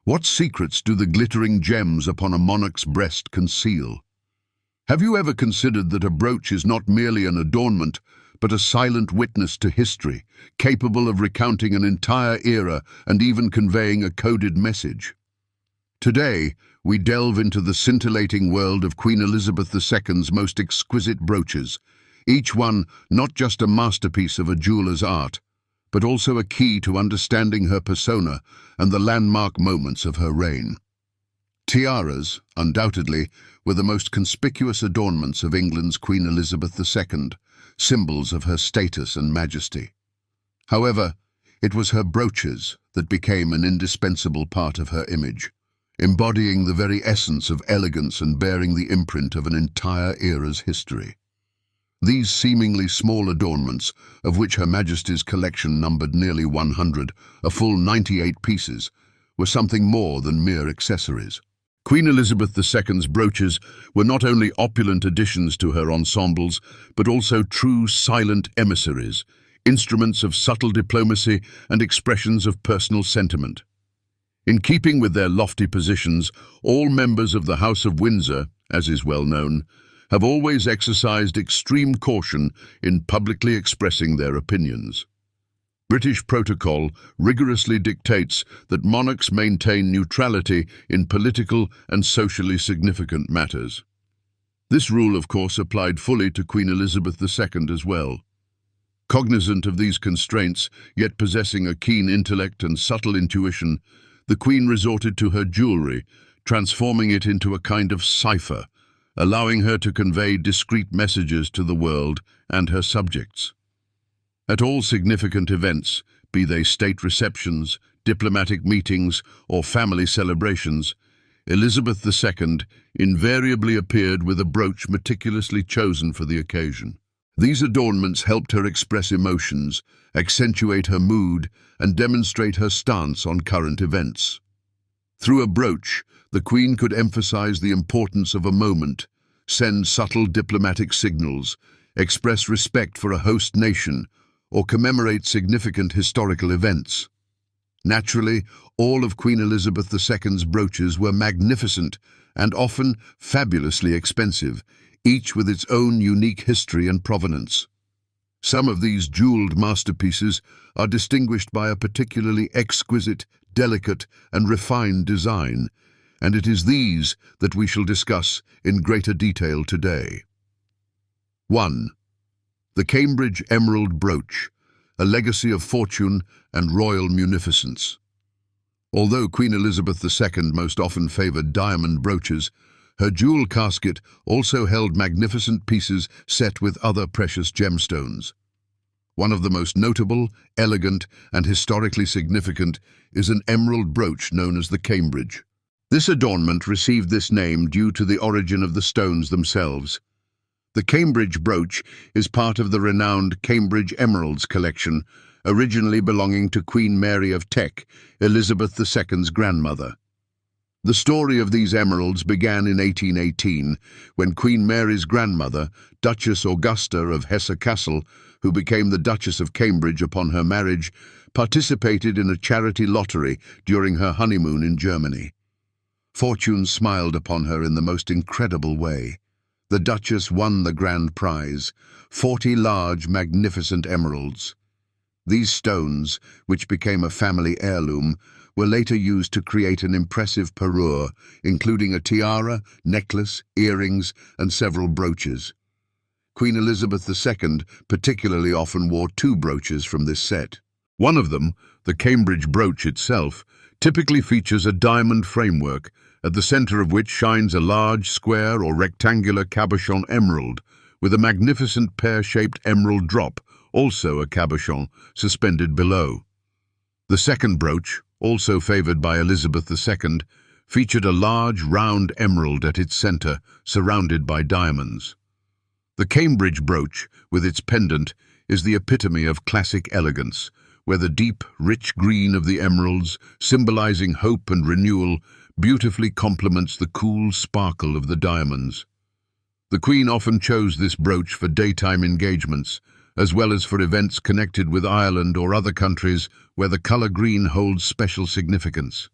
What secrets do the glittering gems upon a monarch's breast conceal? Have you ever considered that a brooch is not merely an adornment, but a silent witness to history, capable of recounting an entire era and even conveying a coded message? Today, we delve into the scintillating world of Queen Elizabeth II's most exquisite brooches, each one not just a masterpiece of a jeweler's art, but also a key to understanding her persona and the landmark moments of her reign. Tiaras, undoubtedly, were the most conspicuous adornments of England's Queen Elizabeth II, symbols of her status and majesty. However, it was her brooches that became an indispensable part of her image, embodying the very essence of elegance and bearing the imprint of an entire era's history. These seemingly small adornments, of which Her Majesty's collection numbered nearly 100, a full 98 pieces, were something more than mere accessories. Queen Elizabeth II's brooches were not only opulent additions to her ensembles, but also true silent emissaries, instruments of subtle diplomacy and expressions of personal sentiment. In keeping with their lofty positions, all members of the House of Windsor, as is well known, have always exercised extreme caution in publicly expressing their opinions. British protocol rigorously dictates that monarchs maintain neutrality in political and socially significant matters. This rule, of course, applied fully to Queen Elizabeth II as well. Cognizant of these constraints, yet possessing a keen intellect and subtle intuition, the Queen resorted to her jewellery, transforming it into a kind of cipher, allowing her to convey discreet messages to the world and her subjects. At all significant events, be they state receptions, diplomatic meetings, or family celebrations, Elizabeth II invariably appeared with a brooch meticulously chosen for the occasion. These adornments helped her express emotions, accentuate her mood, and demonstrate her stance on current events. Through a brooch, the Queen could emphasize the importance of a moment, send subtle diplomatic signals, express respect for a host nation, or commemorate significant historical events. Naturally, all of Queen Elizabeth II's brooches were magnificent and often fabulously expensive, each with its own unique history and provenance. Some of these jeweled masterpieces are distinguished by a particularly exquisite, delicate, and refined design, and it is these that we shall discuss in greater detail today. 1. The Cambridge Emerald Brooch, a legacy of fortune and royal munificence. Although Queen Elizabeth II most often favoured diamond brooches, her jewel casket also held magnificent pieces set with other precious gemstones. One of the most notable, elegant, and historically significant is an emerald brooch known as the Cambridge. This adornment received this name due to the origin of the stones themselves. The Cambridge brooch is part of the renowned Cambridge Emeralds collection, originally belonging to Queen Mary of Teck, Elizabeth II's grandmother. The story of these emeralds began in 1818, when Queen Mary's grandmother, Duchess Augusta of Hesse-Kassel, who became the Duchess of Cambridge upon her marriage, participated in a charity lottery during her honeymoon in Germany. Fortune smiled upon her in the most incredible way. The Duchess won the grand prize, 40 large, magnificent emeralds. These stones, which became a family heirloom, were later used to create an impressive parure, including a tiara, necklace, earrings, and several brooches. Queen Elizabeth II particularly often wore 2 brooches from this set. One of them, the Cambridge brooch itself, typically features a diamond framework, at the center of which shines a large, square or rectangular cabochon emerald, with a magnificent pear-shaped emerald drop, also a cabochon, suspended below. The second brooch, also favored by Elizabeth II, featured a large, round emerald at its center, surrounded by diamonds. The Cambridge brooch, with its pendant, is the epitome of classic elegance, where the deep, rich green of the emeralds, symbolizing hope and renewal, beautifully complements the cool sparkle of the diamonds. The Queen often chose this brooch for daytime engagements, as well as for events connected with Ireland or other countries where the colour green holds special significance.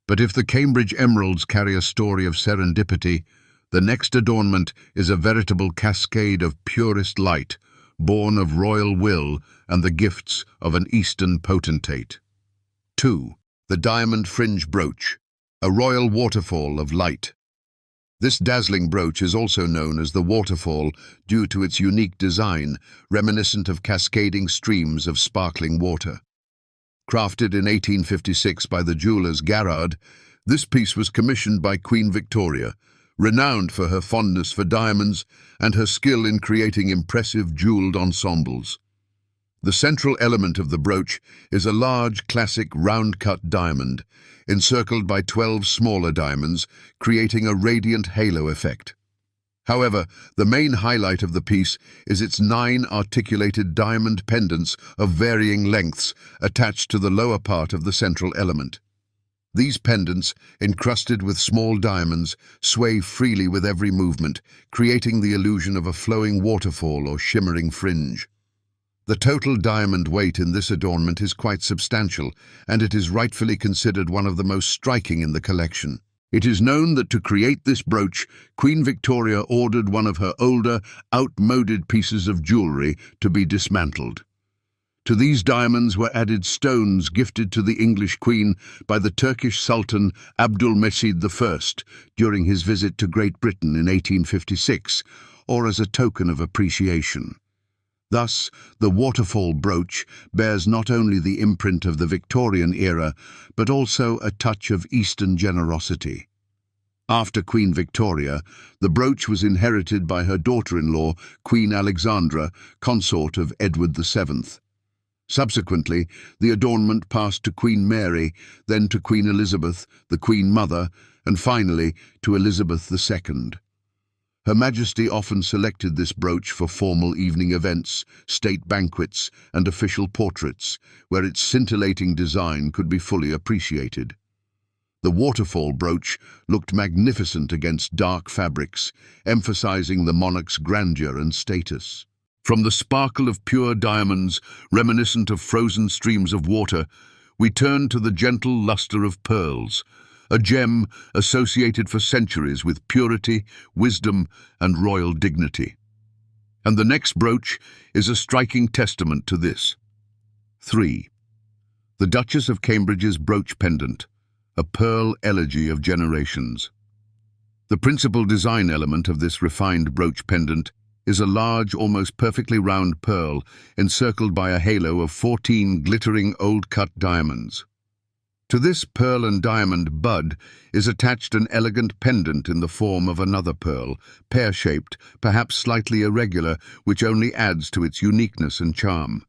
But if the Cambridge emeralds carry a story of serendipity, the next adornment is a veritable cascade of purest light, born of royal will and the gifts of an Eastern potentate. 2. The diamond fringe brooch, a royal waterfall of light. This dazzling brooch is also known as the waterfall due to its unique design, reminiscent of cascading streams of sparkling water. Crafted in 1856 by the jewellers Garrard, this piece was commissioned by Queen Victoria, renowned for her fondness for diamonds and her skill in creating impressive jewelled ensembles. The central element of the brooch is a large, classic, round-cut diamond, encircled by 12 smaller diamonds, creating a radiant halo effect. However, the main highlight of the piece is its 9 articulated diamond pendants of varying lengths attached to the lower part of the central element. These pendants, encrusted with small diamonds, sway freely with every movement, creating the illusion of a flowing waterfall or shimmering fringe. The total diamond weight in this adornment is quite substantial, and it is rightfully considered one of the most striking in the collection. It is known that to create this brooch, Queen Victoria ordered one of her older, outmoded pieces of jewellery to be dismantled. To these diamonds were added stones gifted to the English Queen by the Turkish Sultan Abdülmecid I during his visit to Great Britain in 1856, or as a token of appreciation. Thus, the waterfall brooch bears not only the imprint of the Victorian era, but also a touch of Eastern generosity. After Queen Victoria, the brooch was inherited by her daughter-in-law, Queen Alexandra, consort of Edward VII. Subsequently, the adornment passed to Queen Mary, then to Queen Elizabeth, the Queen Mother, and finally to Elizabeth II. Her Majesty often selected this brooch for formal evening events, state banquets, and official portraits, where its scintillating design could be fully appreciated. The waterfall brooch looked magnificent against dark fabrics, emphasizing the monarch's grandeur and status. From the sparkle of pure diamonds, reminiscent of frozen streams of water, we turn to the gentle luster of pearls, a gem associated for centuries with purity, wisdom, and royal dignity. And the next brooch is a striking testament to this. 3. The Duchess of Cambridge's brooch pendant, a pearl elegy of generations. The principal design element of this refined brooch pendant is a large, almost perfectly round pearl encircled by a halo of 14 glittering old-cut diamonds. To this pearl and diamond bud is attached an elegant pendant in the form of another pearl, pear-shaped, perhaps slightly irregular, which only adds to its uniqueness and charm.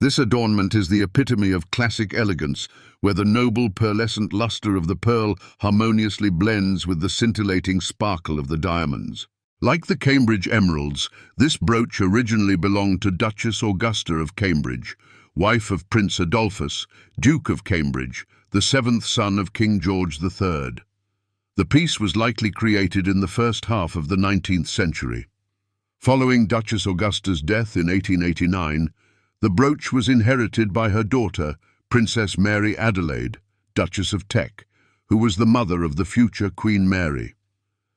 This adornment is the epitome of classic elegance, where the noble pearlescent luster of the pearl harmoniously blends with the scintillating sparkle of the diamonds. Like the Cambridge emeralds, this brooch originally belonged to Duchess Augusta of Cambridge, wife of Prince Adolphus, Duke of Cambridge, the 7th son of King George III. The piece was likely created in the first half of the 19th century. Following Duchess Augusta's death in 1889, the brooch was inherited by her daughter, Princess Mary Adelaide, Duchess of Teck, who was the mother of the future Queen Mary.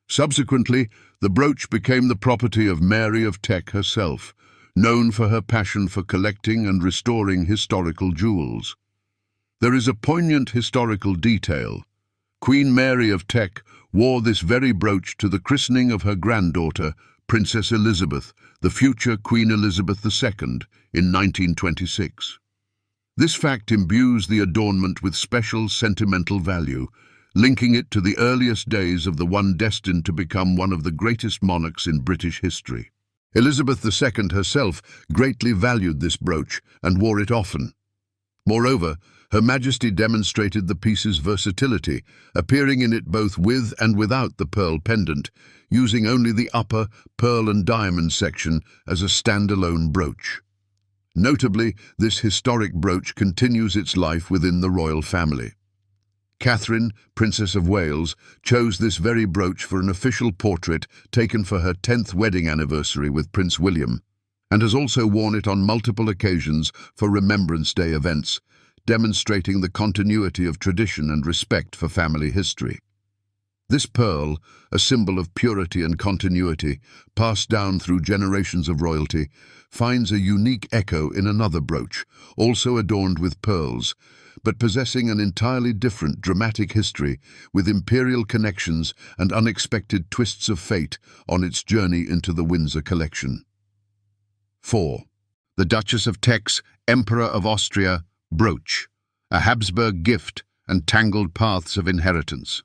Subsequently, the brooch became the property of Mary of Teck herself, known for her passion for collecting and restoring historical jewels. There is a poignant historical detail. Queen Mary of Teck wore this very brooch to the christening of her granddaughter, Princess Elizabeth, the future Queen Elizabeth II, in 1926. This fact imbues the adornment with special sentimental value, linking it to the earliest days of the one destined to become one of the greatest monarchs in British history. Elizabeth II herself greatly valued this brooch and wore it often. Moreover, Her Majesty demonstrated the piece's versatility, appearing in it both with and without the pearl pendant, using only the upper pearl and diamond section as a standalone brooch. Notably, this historic brooch continues its life within the royal family. Catherine, Princess of Wales, chose this very brooch for an official portrait taken for her 10th wedding anniversary with Prince William, and has also worn it on multiple occasions for Remembrance Day events, demonstrating the continuity of tradition and respect for family history. This pearl, a symbol of purity and continuity, passed down through generations of royalty, finds a unique echo in another brooch, also adorned with pearls, but possessing an entirely different dramatic history with imperial connections and unexpected twists of fate on its journey into the Windsor collection. 4. The Duchess of Teck's Emperor of Austria brooch, a Habsburg gift and tangled paths of inheritance.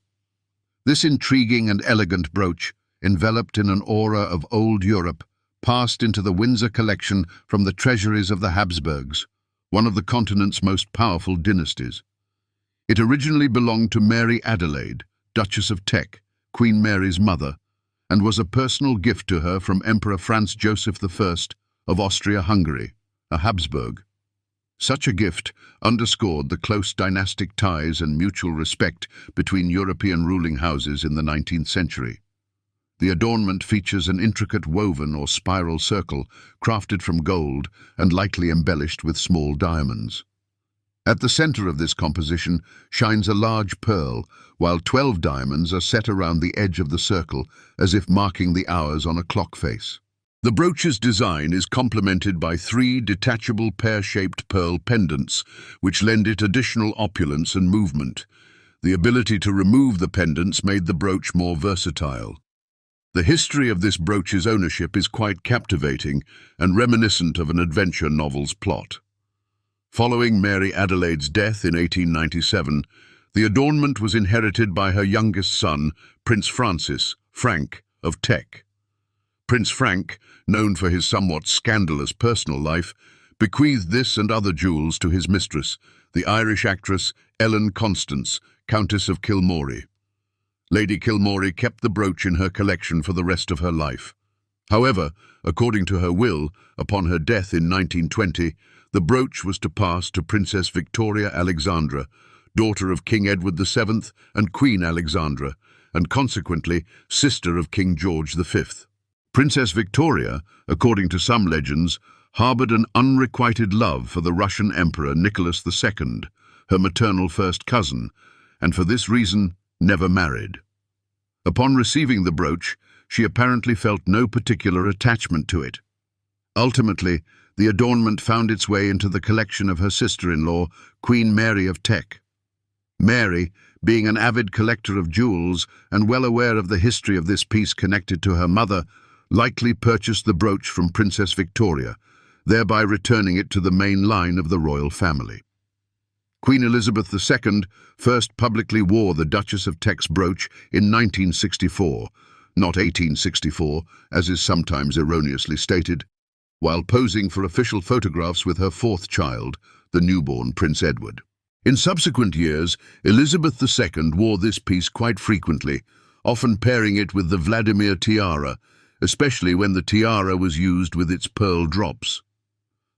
This intriguing and elegant brooch, enveloped in an aura of old Europe, passed into the Windsor collection from the treasuries of the Habsburgs, one of the continent's most powerful dynasties. It originally belonged to Mary Adelaide, Duchess of Teck, Queen Mary's mother, and was a personal gift to her from Emperor Franz Joseph I of Austria-Hungary, a Habsburg. Such a gift underscored the close dynastic ties and mutual respect between European ruling houses in the 19th century. The adornment features an intricate woven or spiral circle crafted from gold and lightly embellished with small diamonds. At the center of this composition shines a large pearl, while 12 diamonds are set around the edge of the circle as if marking the hours on a clock face. The brooch's design is complemented by 3 detachable pear-shaped pearl pendants, which lend it additional opulence and movement. The ability to remove the pendants made the brooch more versatile. The history of this brooch's ownership is quite captivating and reminiscent of an adventure novel's plot. Following Mary Adelaide's death in 1897, the adornment was inherited by her youngest son, Prince Francis, Frank, of Teck. Prince Frank, known for his somewhat scandalous personal life, bequeathed this and other jewels to his mistress, the Irish actress Ellen Constance, Countess of Kilmorey. Lady Kilmorey kept the brooch in her collection for the rest of her life. However, according to her will, upon her death in 1920, the brooch was to pass to Princess Victoria Alexandra, daughter of King Edward VII and Queen Alexandra, and consequently sister of King George V. Princess Victoria, according to some legends, harbored an unrequited love for the Russian Emperor Nicholas II, her maternal first cousin, and for this reason never married. Upon receiving the brooch, she apparently felt no particular attachment to it. Ultimately, the adornment found its way into the collection of her sister-in-law, Queen Mary of Teck. Mary, being an avid collector of jewels and well aware of the history of this piece connected to her mother, likely purchased the brooch from Princess Victoria, thereby returning it to the main line of the royal family. Queen Elizabeth II first publicly wore the Duchess of Teck's brooch in 1964, not 1864, as is sometimes erroneously stated, while posing for official photographs with her 4th child, the newborn Prince Edward. In subsequent years, Elizabeth II wore this piece quite frequently, often pairing it with the Vladimir tiara, especially when the tiara was used with its pearl drops.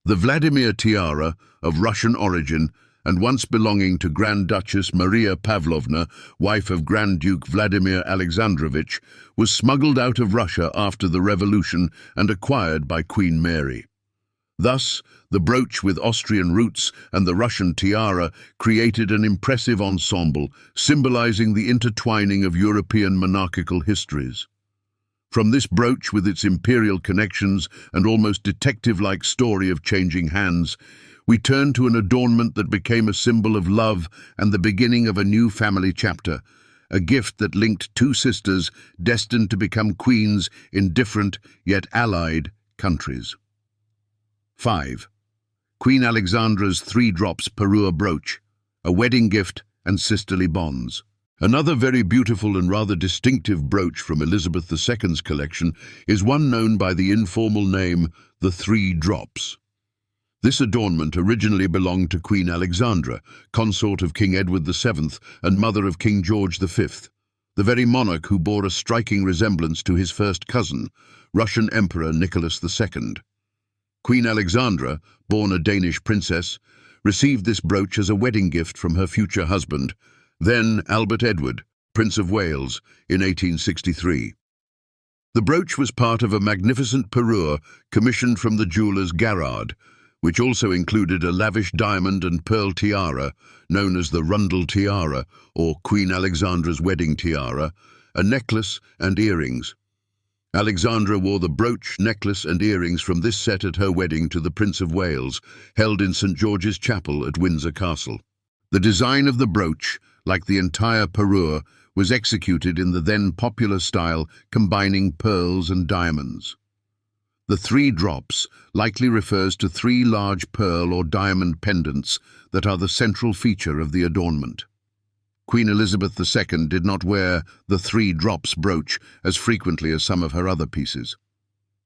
The Vladimir tiara, of Russian origin, and once belonging to Grand Duchess Maria Pavlovna, wife of Grand Duke Vladimir Alexandrovich, was smuggled out of Russia after the revolution and acquired by Queen Mary. Thus, the brooch with Austrian roots and the Russian tiara created an impressive ensemble, symbolizing the intertwining of European monarchical histories. From this brooch with its imperial connections and almost detective-like story of changing hands, we turn to an adornment that became a symbol of love and the beginning of a new family chapter, a gift that linked 2 sisters destined to become queens in different yet allied countries. 5. Queen Alexandra's 3 drops parure brooch, a wedding gift and sisterly bonds. Another very beautiful and rather distinctive brooch from Elizabeth II's collection is one known by the informal name the 3 drops. This adornment originally belonged to Queen Alexandra, consort of King Edward VII and mother of King George V, the very monarch who bore a striking resemblance to his first cousin, Russian Emperor Nicholas II. Queen Alexandra, born a Danish princess, received this brooch as a wedding gift from her future husband, then Albert Edward, Prince of Wales, in 1863. The brooch was part of a magnificent parure commissioned from the jewellers Garrard, which also included a lavish diamond and pearl tiara, known as the Rundle Tiara, or Queen Alexandra's wedding tiara, a necklace and earrings. Alexandra wore the brooch, necklace and earrings from this set at her wedding to the Prince of Wales, held in St. George's Chapel at Windsor Castle. The design of the brooch, like the entire parure, was executed in the then popular style combining pearls and diamonds. The 3 drops likely refers to 3 large pearl or diamond pendants that are the central feature of the adornment. Queen Elizabeth II did not wear the 3 drops brooch as frequently as some of her other pieces.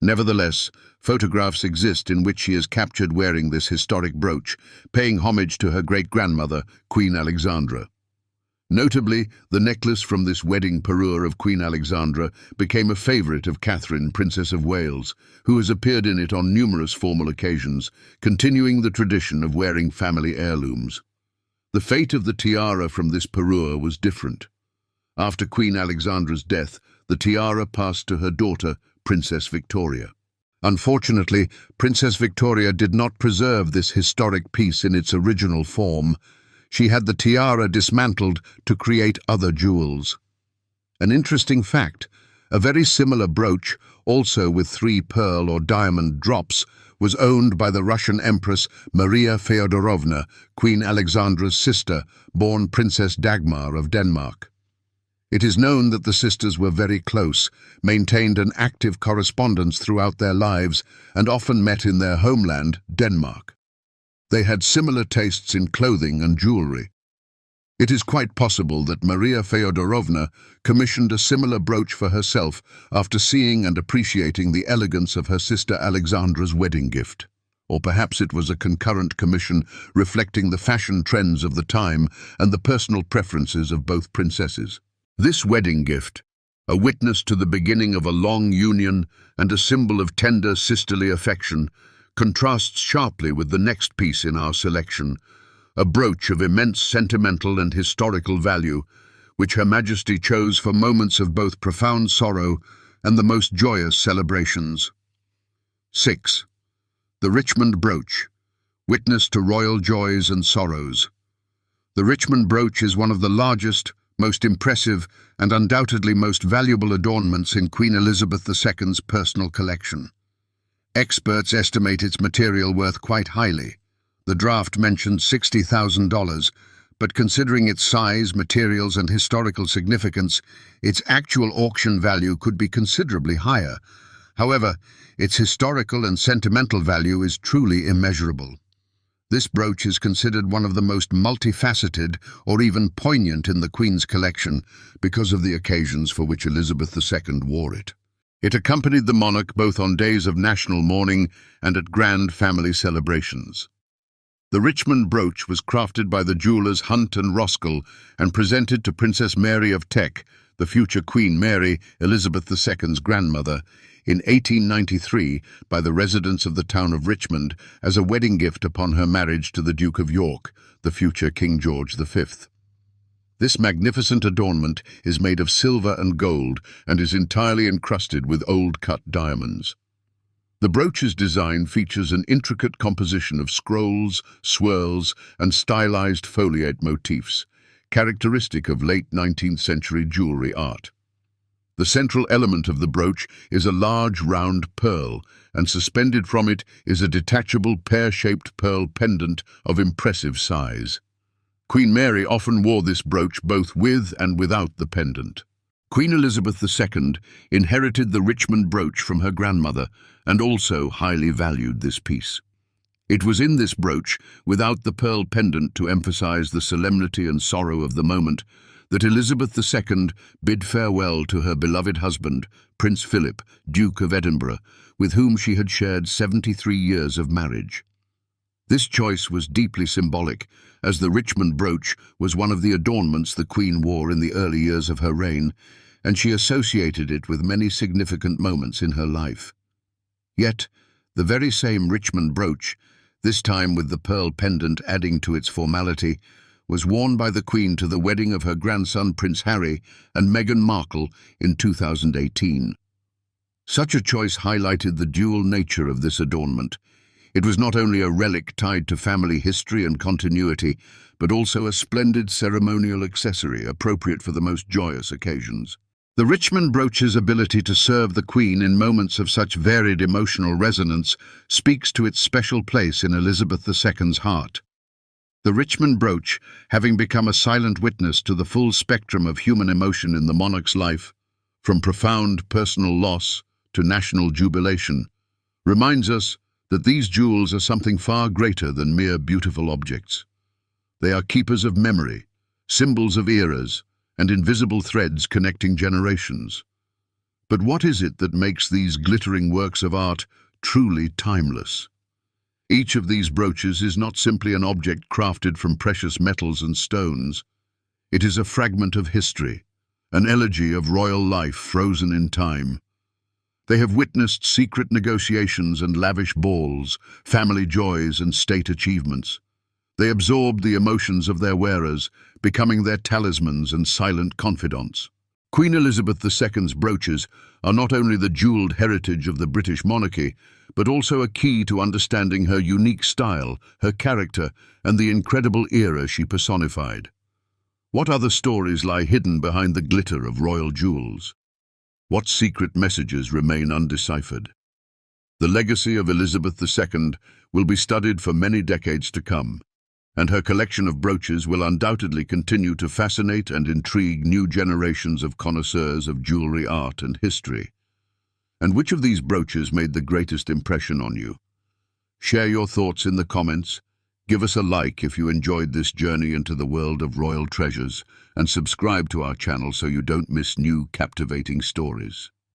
Nevertheless, photographs exist in which she is captured wearing this historic brooch, paying homage to her great-grandmother, Queen Alexandra. Notably, the necklace from this wedding parure of Queen Alexandra became a favourite of Catherine, Princess of Wales, who has appeared in it on numerous formal occasions, continuing the tradition of wearing family heirlooms. The fate of the tiara from this parure was different. After Queen Alexandra's death, the tiara passed to her daughter, Princess Victoria. Unfortunately, Princess Victoria did not preserve this historic piece in its original form. She had the tiara dismantled to create other jewels. An interesting fact, a very similar brooch, also with 3 pearl or diamond drops, was owned by the Russian Empress Maria Feodorovna, Queen Alexandra's sister, born Princess Dagmar of Denmark. It is known that the sisters were very close, maintained an active correspondence throughout their lives, and often met in their homeland, Denmark. They had similar tastes in clothing and jewelry. It is quite possible that Maria Feodorovna commissioned a similar brooch for herself after seeing and appreciating the elegance of her sister Alexandra's wedding gift. Or perhaps it was a concurrent commission reflecting the fashion trends of the time and the personal preferences of both princesses. This wedding gift, a witness to the beginning of a long union and a symbol of tender sisterly affection, contrasts sharply with the next piece in our selection, a brooch of immense sentimental and historical value, which Her Majesty chose for moments of both profound sorrow and the most joyous celebrations. 6. The Richmond Brooch, witness to royal joys and sorrows. The Richmond brooch is one of the largest, most impressive, and undoubtedly most valuable adornments in Queen Elizabeth II's personal collection. Experts estimate its material worth quite highly. The draft mentioned $60,000, but considering its size, materials, and historical significance, its actual auction value could be considerably higher. However, its historical and sentimental value is truly immeasurable. This brooch is considered one of the most multifaceted or even poignant in the Queen's collection because of the occasions for which Elizabeth II wore it. It accompanied the monarch both on days of national mourning and at grand family celebrations. The Richmond brooch was crafted by the jewelers Hunt and Roskell and presented to Princess Mary of Teck, the future Queen Mary, Elizabeth II's grandmother, in 1893 by the residents of the town of Richmond as a wedding gift upon her marriage to the Duke of York, the future King George V. This magnificent adornment is made of silver and gold and is entirely encrusted with old-cut diamonds. The brooch's design features an intricate composition of scrolls, swirls, and stylized foliate motifs, characteristic of late 19th century jewelry art. The central element of the brooch is a large round pearl, and suspended from it is a detachable pear-shaped pearl pendant of impressive size. Queen Mary often wore this brooch both with and without the pendant. Queen Elizabeth II inherited the Richmond brooch from her grandmother and also highly valued this piece. It was in this brooch, without the pearl pendant to emphasize the solemnity and sorrow of the moment, that Elizabeth II bid farewell to her beloved husband, Prince Philip, Duke of Edinburgh, with whom she had shared 73 years of marriage. This choice was deeply symbolic, as the Richmond brooch was one of the adornments the Queen wore in the early years of her reign, and she associated it with many significant moments in her life. Yet, the very same Richmond brooch, this time with the pearl pendant adding to its formality, was worn by the Queen to the wedding of her grandson Prince Harry and Meghan Markle in 2018. Such a choice highlighted the dual nature of this adornment. It was not only a relic tied to family history and continuity, but also a splendid ceremonial accessory appropriate for the most joyous occasions. The Richmond brooch's ability to serve the Queen in moments of such varied emotional resonance speaks to its special place in Elizabeth II's heart. The Richmond brooch, having become a silent witness to the full spectrum of human emotion in the monarch's life, from profound personal loss to national jubilation, reminds us that these jewels are something far greater than mere beautiful objects. They are keepers of memory, symbols of eras, and invisible threads connecting generations. But what is it that makes these glittering works of art truly timeless? Each of these brooches is not simply an object crafted from precious metals and stones. It is a fragment of history, an elegy of royal life frozen in time. They have witnessed secret negotiations and lavish balls, family joys and state achievements. They absorbed the emotions of their wearers, becoming their talismans and silent confidants. Queen Elizabeth II's brooches are not only the jeweled heritage of the British monarchy, but also a key to understanding her unique style, her character, and the incredible era she personified. What other stories lie hidden behind the glitter of royal jewels? What secret messages remain undeciphered? The legacy of Elizabeth II will be studied for many decades to come, and her collection of brooches will undoubtedly continue to fascinate and intrigue new generations of connoisseurs of jewelry art and history. And which of these brooches made the greatest impression on you? Share your thoughts in the comments, give us a like if you enjoyed this journey into the world of royal treasures, and subscribe to our channel so you don't miss new captivating stories.